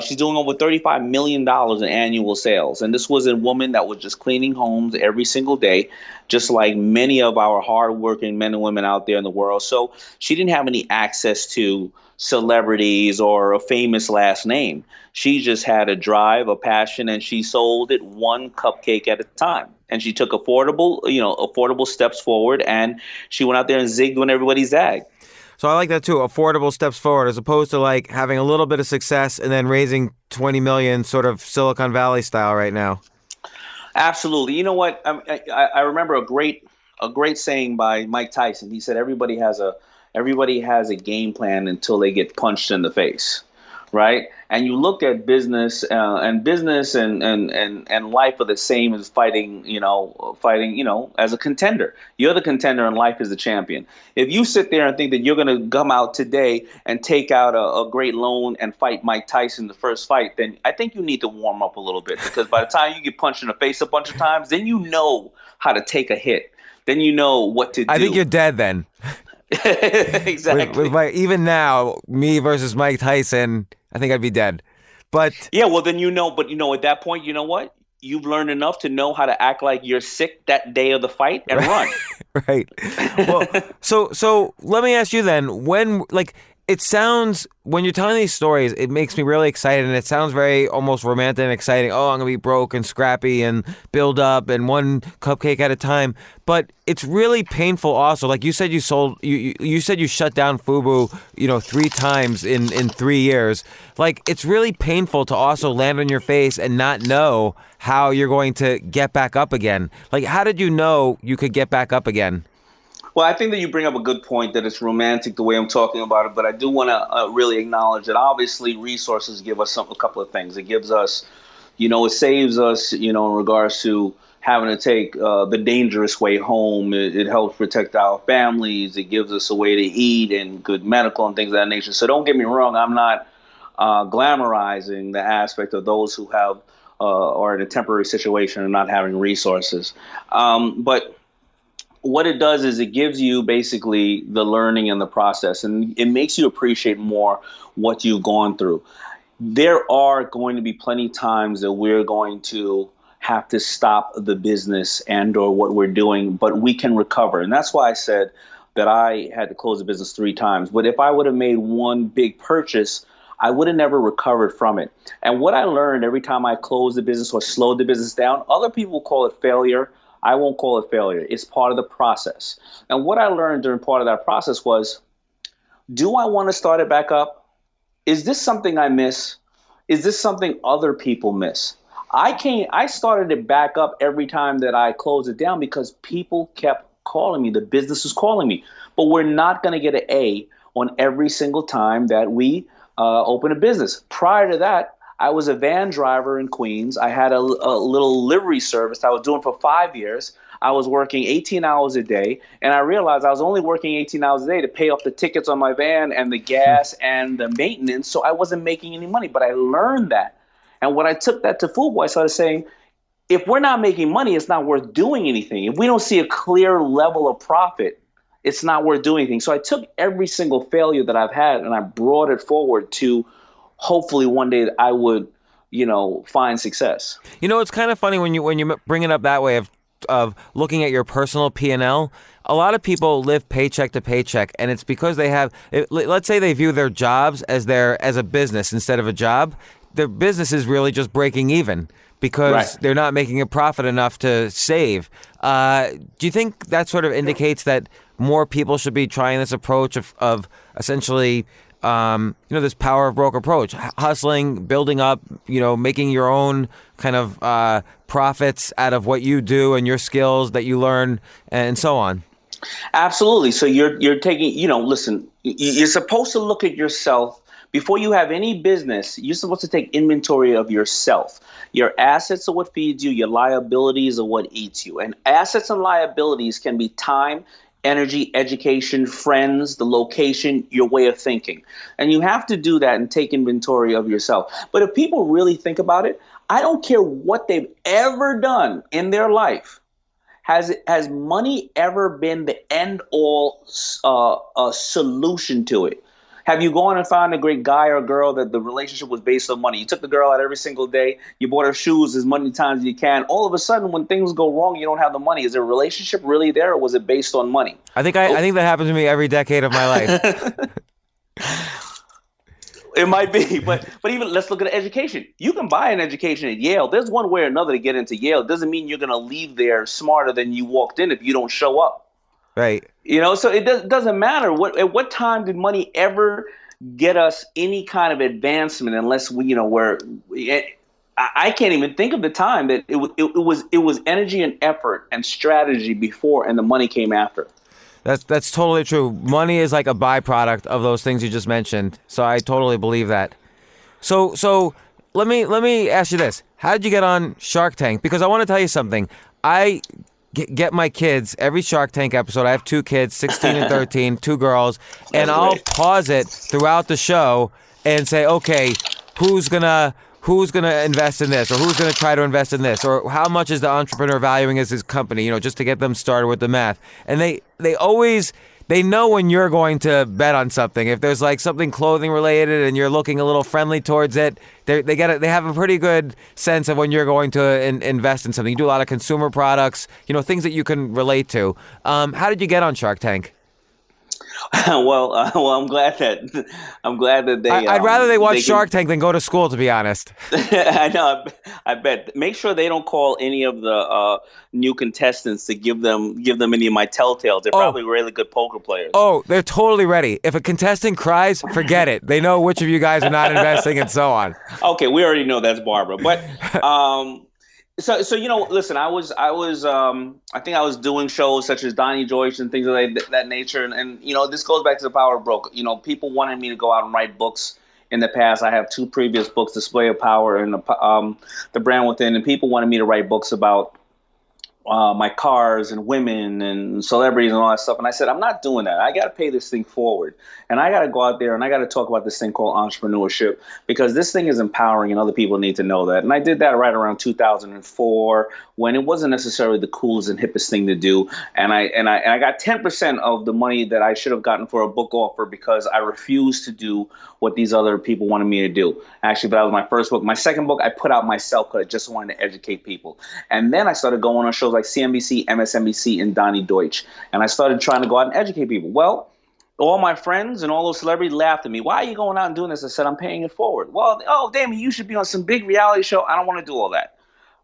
she's doing over $35 million in annual sales. And this was a woman that was just cleaning homes every single day, just like many of our hardworking men and women out there in the world. So she didn't have any access to celebrities or a famous last name. She just had a drive, a passion, and she sold it one cupcake at a time. And she took affordable steps forward, and she went out there and zigged when everybody zagged. So I like that too, affordable steps forward, as opposed to like having a little bit of success and then raising 20 million, sort of Silicon Valley style right now. Absolutely. You know what? I remember a great saying by Mike Tyson. He said, everybody has a game plan until they get punched in the face. right? And you look at business, and life are the same as fighting, as a contender. You're the contender and life is the champion. If you sit there and think that you're going to come out today and take out a great loan and fight Mike Tyson the first fight, then I think you need to warm up a little bit, because by the time you get punched in the face a bunch of times, then you know how to take a hit. Then you know what to do. I think you're dead then. Exactly. Even now, me versus Mike Tyson, I think I'd be dead. But yeah, well, then at that point, you know what? You've learned enough to know how to act like you're sick that day of the fight and run. Right. Well, so let me ask you then, it sounds, when you're telling these stories, it makes me really excited, and it sounds very almost romantic and exciting. Oh, I'm going to be broke and scrappy and build up and one cupcake at a time. But it's really painful also. Like you said, you said you shut down FUBU, 3 times in 3 years. Like, it's really painful to also land on your face and not know how you're going to get back up again. Like, how did you know you could get back up again? Well, I think that you bring up a good point, that it's romantic the way I'm talking about it, but I do want to really acknowledge that obviously resources give us a couple of things. It gives us, it saves us, in regards to having to take the dangerous way home. It helps protect our families. It gives us a way to eat and good medical and things of that nature. So don't get me wrong, I'm not glamorizing the aspect of those who have are in a temporary situation and not having resources. But what it does is it gives you basically the learning and the process, and it makes you appreciate more what you've gone through. There are going to be plenty of times that we're going to have to stop the business and or what we're doing, but we can recover. And that's why I said that I had to close the business 3 times. But if I would have made one big purchase, I would have never recovered from it. And what I learned every time I closed the business or slowed the business down, other people call it failure. I won't call it failure. It's part of the process. And what I learned during part of that process was, do I want to start it back up? Is this something I miss? Is this something other people miss? I started it back up every time that I closed it down because people kept calling me. The business was calling me. But we're not going to get an A on every single time that we open a business. Prior to that, I was a van driver in Queens. I had a little livery service that I was doing for 5 years. I was working 18 hours a day, and I realized I was only working 18 hours a day to pay off the tickets on my van and the gas and the maintenance, so I wasn't making any money. But I learned that. And when I took that to FUBU, I started saying, if we're not making money, it's not worth doing anything. If we don't see a clear level of profit, it's not worth doing anything. So I took every single failure that I've had and I brought it forward to hopefully one day I would, find success. It's kind of funny when you bring it up that way of looking at your personal P&L. A lot of people live paycheck to paycheck, and it's because they have. Let's say they view their jobs as a business instead of a job. Their business is really just breaking even because they're not making a profit enough to save. Do you think that sort of indicates that more people should be trying this approach of essentially? This power of broke approach, hustling, building up, making your own kind of profits out of what you do and your skills that you learn and so on. Absolutely. So you're taking, listen, you're supposed to look at yourself before you have any business. You're supposed to take inventory of yourself. Your assets are what feeds you. Your liabilities are what eats you. And assets and liabilities can be time, energy, education, friends, the location, your way of thinking. And you have to do that and take inventory of yourself. But if people really think about it, I don't care what they've ever done in their life. Has money ever been the end all solution to it? Have you gone and found a great guy or girl that the relationship was based on money? You took the girl out every single day. You bought her shoes as many times as you can. All of a sudden, when things go wrong, you don't have the money. Is the relationship really there, or was it based on money? I think that happens to me every decade of my life. It might be, but even let's look at education. You can buy an education at Yale. There's one way or another to get into Yale. It doesn't mean you're going to leave there smarter than you walked in if you don't show up. Right. So it doesn't matter. At what time did money ever get us any kind of advancement unless I can't even think of the time that it was energy and effort and strategy before and the money came after. That's totally true. Money is like a byproduct of those things you just mentioned. So I totally believe that. So let me ask you this: how did you get on Shark Tank? Because I want to tell you something. I get my kids every Shark Tank episode. I have 2 kids, 16 and 13, 2 girls, and That's I'll great. pause it throughout the show and say, okay, who's gonna invest in this, or who's gonna try to invest in this, or how much is the entrepreneur valuing his company? Just to get them started with the math. And they always. They know when you're going to bet on something. If there's like something clothing related and you're looking a little friendly towards it, they have a pretty good sense of when you're going to invest in something. You do a lot of consumer products, things that you can relate to. How did you get on Shark Tank? Well, I'm glad that they. I'd rather they watch they Shark Tank than go to school, to be honest. I know. I bet. Make sure they don't call any of the new contestants to give them any of my telltales. They're probably really good poker players. Oh, they're totally ready. If a contestant cries, forget it. They know which of you guys are not investing and so on. Okay, we already know that's Barbara. But so listen, I think I was doing shows such as Donnie Joyce and things of that nature, and this goes back to the power of broke. People wanted me to go out and write books. In the past, I have 2 previous books, Display of Power and The Brand Within, and people wanted me to write books about my cars and women and celebrities and all that stuff. And I said, I'm not doing that. I got to pay this thing forward. And I got to go out there and I got to talk about this thing called entrepreneurship, because this thing is empowering and other people need to know that. And I did that right around 2004 when it wasn't necessarily the coolest and hippest thing to do. And I got 10% of the money that I should have gotten for a book offer because I refused to do what these other people wanted me to do. Actually, that was my first book. My second book, I put out myself because I just wanted to educate people. And then I started going on shows like CNBC, MSNBC, and Donnie Deutsch. And I started trying to go out and educate people. Well, all my friends and all those celebrities laughed at me. Why are you going out and doing this? I said, I'm paying it forward. Well, Daymond, you should be on some big reality show. I don't want to do all that.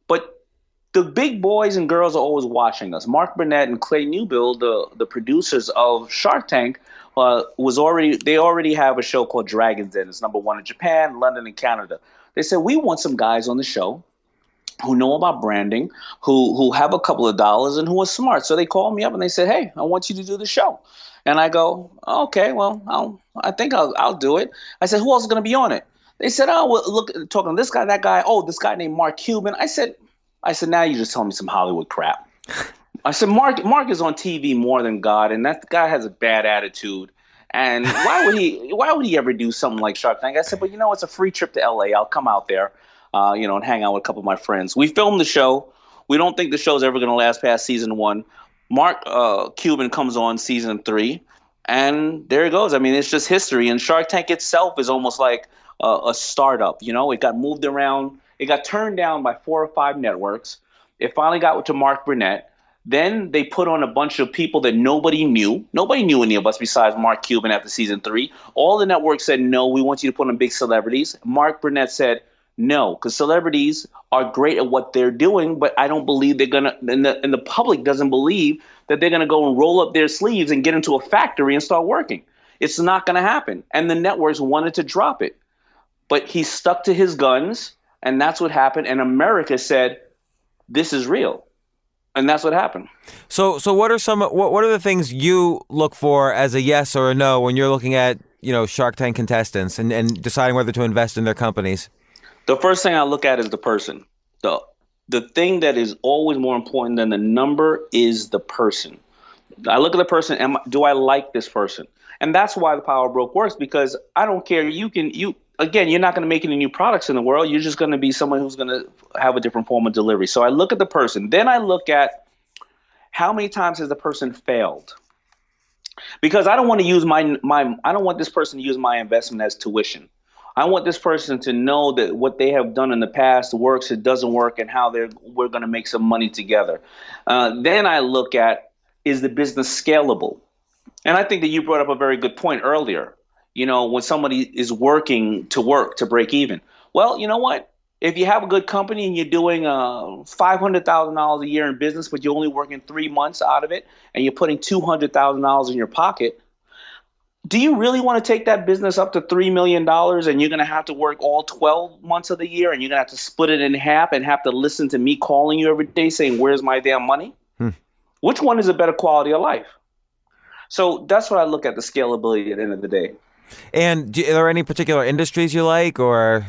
But the big boys and girls are always watching us. Mark Burnett and Clay Newbill, the producers of Shark Tank, they already have a show called Dragon's Den. It's #1 in Japan, London, and Canada. They said, we want some guys on the show who know about branding, who have a couple of dollars, and who are smart. So they called me up and they said, hey, I want you to do the show. And I go, okay, well, I think I'll do it. I said, who else is going to be on it? They said, oh, well, look, talking to this guy, that guy. Oh, this guy named Mark Cuban. I said, now you just telling me some Hollywood crap. I said, Mark is on TV more than God, and that guy has a bad attitude. And why would he ever do something like Shark Tank? I said, but it's a free trip to LA. I'll come out there, and hang out with a couple of my friends. We filmed the show. We don't think the show's ever going to last past season 1. Mark Cuban comes on season 3, and there it goes. I mean, it's just history. And Shark Tank itself is almost like a startup. It got moved around. It got turned down by 4 or 5 networks. It finally got to Mark Burnett. Then they put on a bunch of people that nobody knew. Nobody knew any of us besides Mark Cuban after season 3. All the networks said, no, we want you to put on big celebrities. Mark Burnett said, no, because celebrities are great at what they're doing, but I don't believe they're going to, and the public doesn't believe that they're going to go and roll up their sleeves and get into a factory and start working. It's not going to happen. And the networks wanted to drop it. But he stuck to his guns, and that's what happened. And America said, this is real. And that's what happened. So what are the things you look for as a yes or a no when you're looking at, Shark Tank contestants and deciding whether to invest in their companies? The first thing I look at is the person. The thing that is always more important than the number is the person. I look at the person, do I like this person? And that's why the Power Broke works, because I don't care. Again, you're not going to make any new products in the world. You're just going to be someone who's going to have a different form of delivery. So I look at the person. Then I look at how many times has the person failed? Because I don't want to use I don't want this person to use my investment as tuition. I want this person to know that what they have done in the past works, it doesn't work, and how we're going to make some money together. Then I look at, is the business scalable? And I think that you brought up a very good point earlier. When somebody is working to break even. Well, you know what? If you have a good company and you're doing $500,000 a year in business, but you're only working 3 months out of it, and you're putting $200,000 in your pocket, do you really want to take that business up to $3 million and you're going to have to work all 12 months of the year, and you're going to have to split it in half and have to listen to me calling you every day saying, where's my damn money? Which one is a better quality of life? So that's what I look at, the scalability at the end of the day. And are there any particular industries you like, or?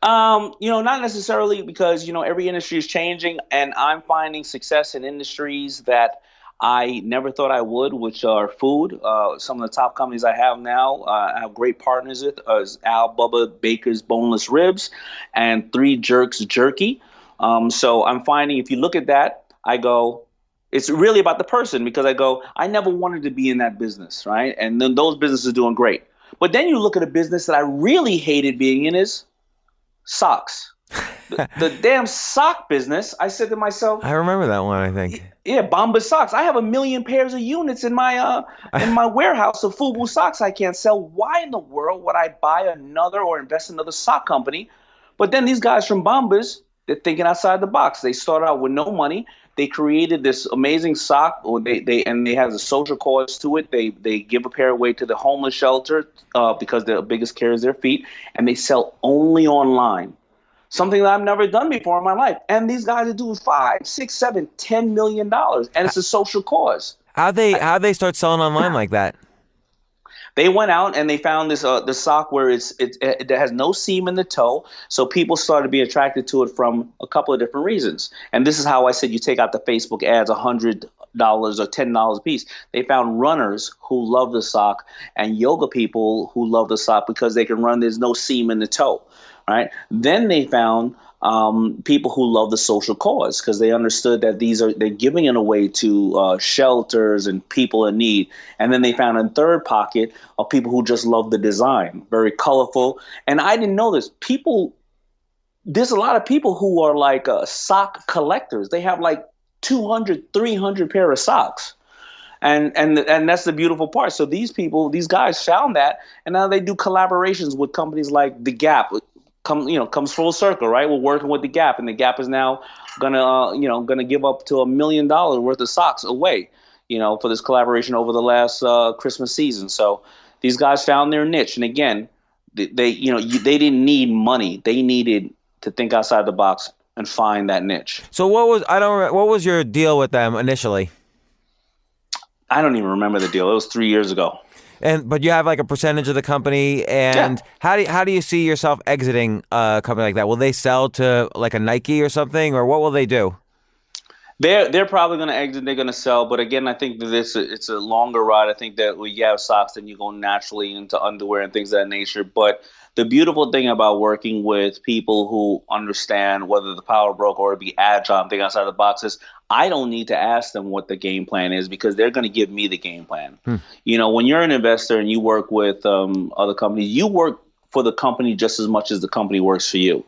Not necessarily because, every industry is changing and I'm finding success in industries that I never thought I would, which are food. Some of the top companies I have now, I have great partners with, is Al Bubba Baker's Boneless Ribs and Three Jerks Jerky. So I'm finding if you look at that, I go, it's really about the person because I go, I never wanted to be in that business, right? And then those businesses are doing great. But then you look at a business that I really hated being in is socks. The damn sock business. I said to myself, I remember that one, I think. yeah, Bombas socks. I have 1 million pairs of units in my warehouse of FUBU socks I can't sell. Why in the world would I buy another or invest in another sock company? But then these guys from Bombas, they're thinking outside the box. They started out with no money. They created this amazing sock, or they have a social cause to it. They give a pair away to the homeless shelter because their biggest care is their feet, and they sell only online. Something that I've never done before in my life. And these guys are doing $5, $6, $7, $10 million, and it's a social cause. How'd they start selling online like that? They went out and they found this the sock where it has no seam in the toe, so people started to be attracted to it from a couple of different reasons. And this is how I said you take out the Facebook ads, $100 or $10 a piece. They found runners who love the sock and yoga people who love the sock because they can run. There's no seam in the toe. Right. Then they found people who love the social cause because they understood that they're giving it away to shelters and people in need. And then they found a third pocket of people who just love the design, very colorful. And I didn't know this. There's a lot of people who are like sock collectors. They have like 200, 300 pair of socks. And that's the beautiful part. So these guys found that, and now they do collaborations with companies like The Gap. Comes full circle, right? We're working with The Gap, and The Gap is now gonna give up to $1 million worth of socks away, for this collaboration over the last Christmas season. So these guys found their niche, and again, they didn't need money; they needed to think outside the box and find that niche. So what was your deal with them initially? I don't even remember the deal. It was 3 years ago. But you have like a percentage of the company, and yeah. How do you see yourself exiting a company like that? Will they sell to like a Nike or something, or what will they do? They're probably going to exit. They're going to sell, but again, I think that it's a longer ride. I think that when you have socks, then you go naturally into underwear and things of that nature. But the beautiful thing about working with people who understand whether the power broke or be agile and think outside the box is I don't need to ask them what the game plan is because they're going to give me the game plan. When you're an investor and you work with other companies, you work for the company just as much as the company works for you.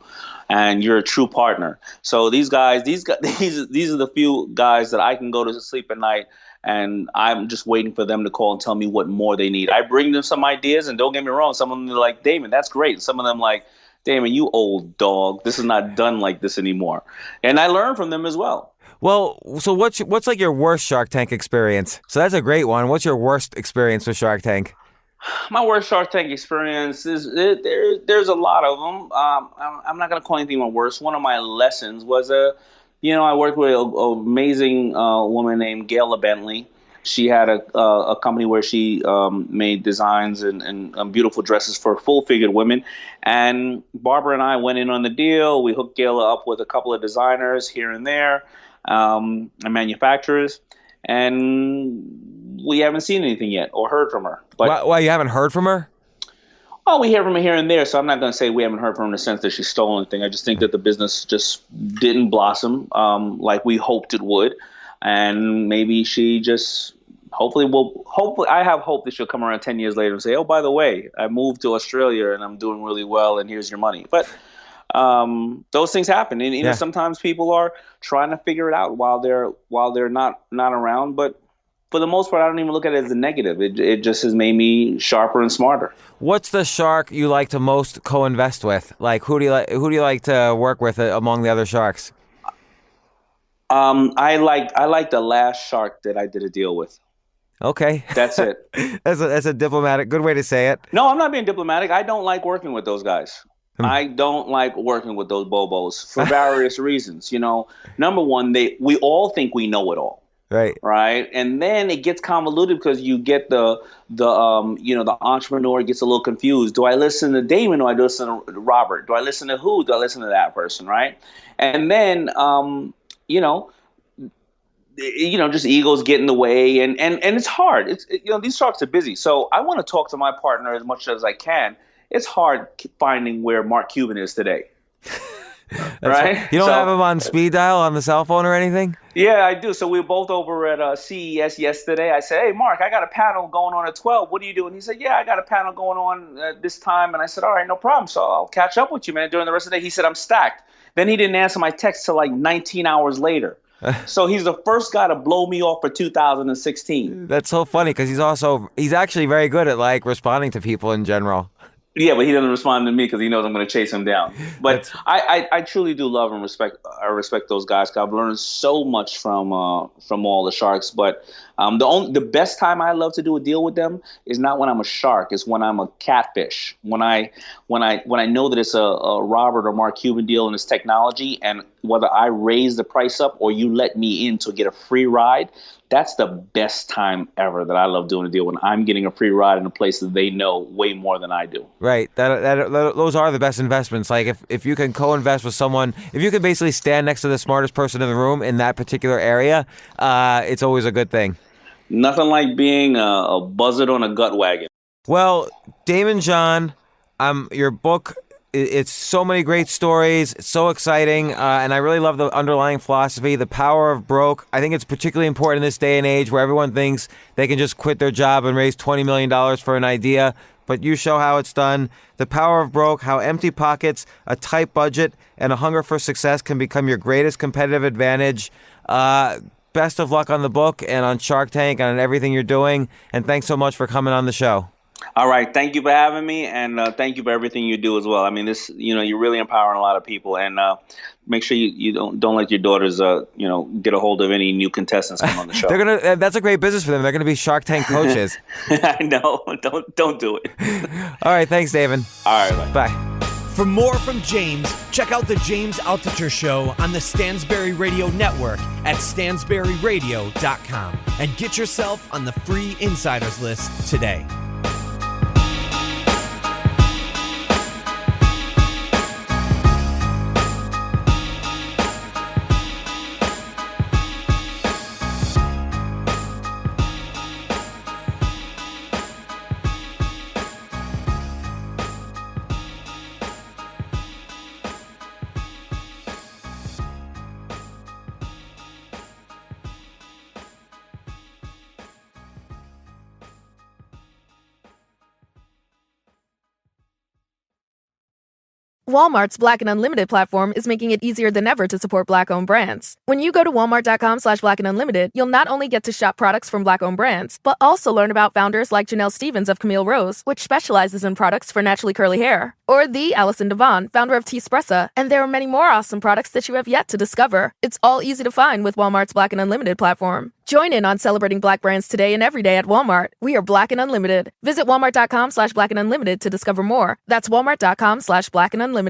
And you're a true partner. So these are the few guys that I can go to sleep at night and I'm just waiting for them to call and tell me what more they need. I bring them some ideas, and don't get me wrong, some of them are like, Daymond, that's great. Some of them like, Daymond, you old dog. This is not done like this anymore. And I learn from them as well. Well, so what's like your worst Shark Tank experience? So that's a great one. What's your worst experience with Shark Tank? My worst Shark Tank experience is there's a lot of them. I'm not going to call anything my worst. One of my lessons was I worked with an amazing woman named Gayla Bentley. She had a company where she made designs and beautiful dresses for full-figured women. And Barbara and I went in on the deal. We hooked Gayla up with a couple of designers here and there and manufacturers. And we haven't seen anything yet or heard from her. But why you haven't heard from her? Oh, we hear from her here and there, so I'm not going to say we haven't heard from her in the sense that she stole anything. I just think that the business just didn't blossom like we hoped it would, and maybe she just hopefully I have hope that she'll come around 10 years later and say, oh, by the way, I moved to Australia and I'm doing really well, and here's your money. But those things happen, and sometimes people are trying to figure it out while they're not around, but. For the most part, I don't even look at it as a negative. It just has made me sharper and smarter. What's the shark you like to most co-invest with? Like, who do you like to work with among the other sharks? I like the last shark that I did a deal with. Okay, that's it. that's a diplomatic, good way to say it. No, I'm not being diplomatic. I don't like working with those guys. I don't like working with those bobos for various reasons. Number one, we all think we know it all. Right. right? And then it gets convoluted because you get the entrepreneur gets a little confused. Do I listen to Daymond or do I listen to Robert? Do I listen to who? Do I listen to that person, right? And then just egos get in the way, and it's hard. These sharks are busy, so I want to talk to my partner as much as I can. It's hard finding where Mark Cuban is today. Right? You don't have him on speed dial on the cell phone or anything? Yeah, I do. So we were both over at CES yesterday. I said, "Hey, Mark, I got a panel going on at 12. What are you doing?" He said, "Yeah, I got a panel going on this time." And I said, "All right, no problem. So I'll catch up with you, man, during the rest of the day." He said, "I'm stacked." Then he didn't answer my text till like 19 hours later. So he's the first guy to blow me off for 2016. That's so funny because he's actually very good at like responding to people in general. Yeah, but he doesn't respond to me because he knows I'm going to chase him down. But I truly do love and respect. I respect those guys. I've learned so much from all the sharks. But the best time I love to do a deal with them is not when I'm a shark. It's when I'm a catfish. When I know that it's a Robert or Mark Cuban deal and it's technology, and whether I raise the price up or you let me in to get a free ride. That's the best time ever that I love doing a deal, when I'm getting a free ride in a place that they know way more than I do. Right. Those are the best investments. Like if you can co-invest with someone, if you can basically stand next to the smartest person in the room in that particular area, it's always a good thing. Nothing like being a buzzard on a gut wagon. Well, Daymond John, your book, it's so many great stories. It's so exciting. And I really love the underlying philosophy, the power of broke. I think it's particularly important in this day and age where everyone thinks they can just quit their job and raise $20 million for an idea. But you show how it's done. The power of broke, how empty pockets, a tight budget, and a hunger for success can become your greatest competitive advantage. Best of luck on the book and on Shark Tank and on everything you're doing. And thanks so much for coming on the show. All right. Thank you for having me. And thank you for everything you do as well. I mean, you're really empowering a lot of people. And make sure you don't let your daughters, get a hold of any new contestants come on the show. That's a great business for them. They're going to be Shark Tank coaches. I know. Don't do it. All right. Thanks, Daymond. All right. Bye. For more from James, check out the James Altucher Show on the Stansberry Radio Network at stansberryradio.com and get yourself on the free insiders list today. Walmart's Black and Unlimited platform is making it easier than ever to support Black-owned brands. When you go to walmart.com/Black and Unlimited, you'll not only get to shop products from Black-owned brands, but also learn about founders like Janelle Stevens of Camille Rose, which specializes in products for naturally curly hair, or the Allison Devon, founder of Teespressa, and there are many more awesome products that you have yet to discover. It's all easy to find with Walmart's Black and Unlimited platform. Join in on celebrating Black brands today and every day at Walmart. We are Black and Unlimited. Visit walmart.com/Black and Unlimited to discover more. That's walmart.com/Black and Unlimited.